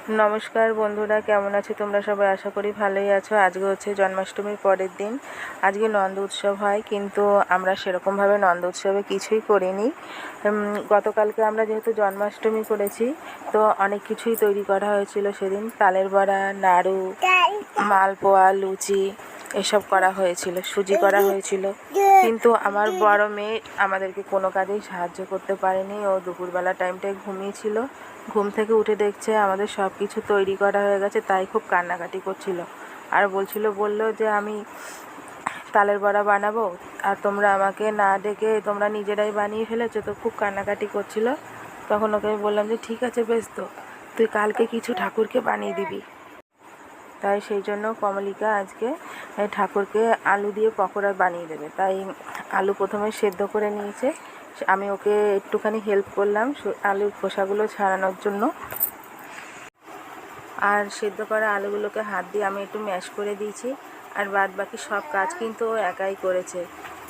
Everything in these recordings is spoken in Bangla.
नमस्कार बंधुरा केमन आछो तोमरा सबाई आशा करी भालोई आछो। आज के जन्माष्टमीर परेर दिन। आज के नंद उत्सव हय किन्तु आमरा सेरकम भावे नंद उत्सवे किछुई करिनी। गतकालके आमरा जेहेतु जन्माष्टमी करेছি तो अनेक किछुई तैरी करा हयेछिलो सेदिन। तालेर बड़ा, नाड़ू, मालपोया, लुचि एसब करा हयेछिलो, सुजी करा हयेछिलो। किन्तु आमार बड़ मेये आमादेरके कोनो काजेई साहाज्य करते पारेনি। ओ दुपुरबेला टाइमटाय घुमिয়েছিল। घुम থেকে উঠে দেখছে আমাদের সব কিছু তৈরি করা হয়ে গেছে, তাই খুব কান্নাকাটি করছিল আর বলল যে আমি তালের বড়া বানাবো আর তোমরা আমাকে না ডেকে তোমরা নিজেরাই বানিয়ে ফেলেছো। তো খুব কান্নাকাটি করছিল। তখন ওকে বললাম যে ঠিক আছে বেশ, তো তুই কালকে কিছু ঠাকুরকে বানিয়ে দিবি। তাই সেই জন্য কমলিকা আজকে ঠাকুরকে আলু দিয়ে পকোড়া বানিয়ে দেবে। তাই আলু প্রথমে সেদ্ধ করে নিয়েছে, আমি ওকে একটুখানি হেল্প করলাম আলুর খোসাগুলো ছাড়ানোর জন্য। আর সেদ্ধ করা আলুগুলোকে হাত দিয়ে আমি একটু ম্যাশ করে দিয়েছি। আর বাদ বাকি সব কাজ কিন্তু ও একাই করেছে।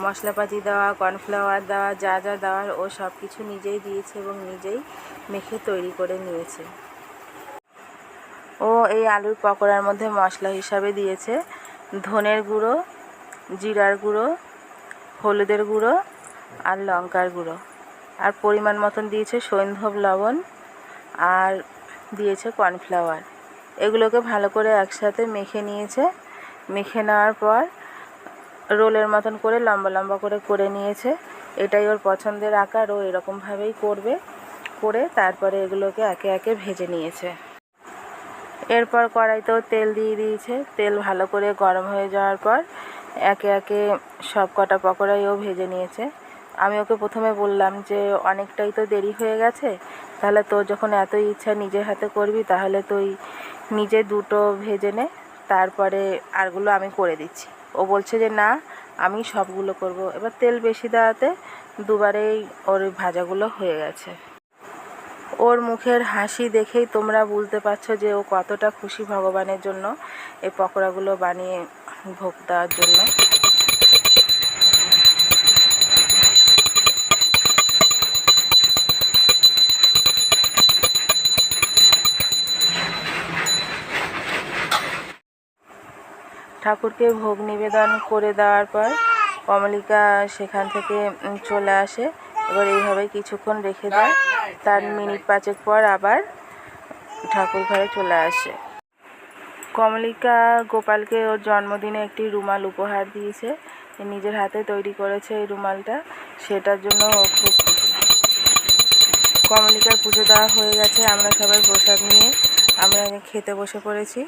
মশলাপাতি দেওয়া, কর্নফ্লাওয়ার দেওয়া, যা যা দেওয়ার ও সব কিছু নিজেই দিয়েছে এবং নিজেই মেখে তৈরি করে নিয়েছে। ও এই আলুর পকোড়ার মধ্যে মশলা হিসাবে দিয়েছে ধনের গুঁড়ো, জিরার গুঁড়ো, হলুদের গুঁড়ো আর লঙ্কার গুঁড়ো, আর পরিমাণ মতন দিয়েছে সৈন্ধব লবণ আর দিয়েছে কর্নফ্লাওয়ার। এগুলোকে ভালো করে একসাথে মেখে নিয়েছে। মেখে নেওয়ার পর রোলের মতন করে লম্বা লম্বা করে নিয়েছে। এটাই ওর পছন্দের আকার, ও এরকমভাবেই করবে। করে তারপরে এগুলোকে একে একে ভেজে নিয়েছে। এরপর কড়াইতেও তেল দিয়ে দিয়েছে। তেল ভালো করে গরম হয়ে যাওয়ার পর একে একে সব কটা পকোড়াই ও ভেজে নিয়েছে। আমি ওকে প্রথমে বললাম যে অনেকটাই তো দেরি হয়ে গেছে, তাহলে তোর যখন এতই ইচ্ছা নিজের হাতে করবি তাহলে তুই নিজে দুটো ভেজে নে, তারপরে আরগুলো আমি করে দিচ্ছি। ও বলছে যে না, আমি সবগুলো করব। এবার তেল বেশি দেওয়াতে দুবারেই ওর ভাজাগুলো হয়ে গেছে। ওর মুখের হাসি দেখেই তোমরা বুঝতে পারছো যে ও কতটা খুশি ভগবানের জন্য এই পকোড়াগুলো বানিয়ে ভোগ দেওয়ার জন্য। ঠাকুরকে ভোগ নিবেদন করে দেওয়ার পর কমলিকা সেখান থেকে চলে আসে। এবার এইভাবে কিছুক্ষণ রেখে দেয়, তার মিনিট 5 পর আবার ঠাকুর ঘরে চলে আসে। কমলিকা গোপালকে ওর জন্মদিনে একটি রুমাল উপহার দিয়েছে, নিজের হাতে তৈরি করেছে এই রুমালটা, সেটার জন্য ও খুব খুশি। কমলিকার পুজো দেওয়া হয়ে গেছে, আমরা সবাই প্রসাদ নিয়ে আমরা খেতে বসে পড়েছি।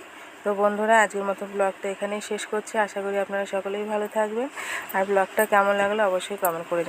তো বন্ধুরা, আজকের মতো ব্লগটা এখানেই শেষ করছি। আশা করি আপনারা সকলেই ভালো থাকবেন। আর ব্লগটা কেমন লাগলো অবশ্যই কমেন্ট করে জানাবেন।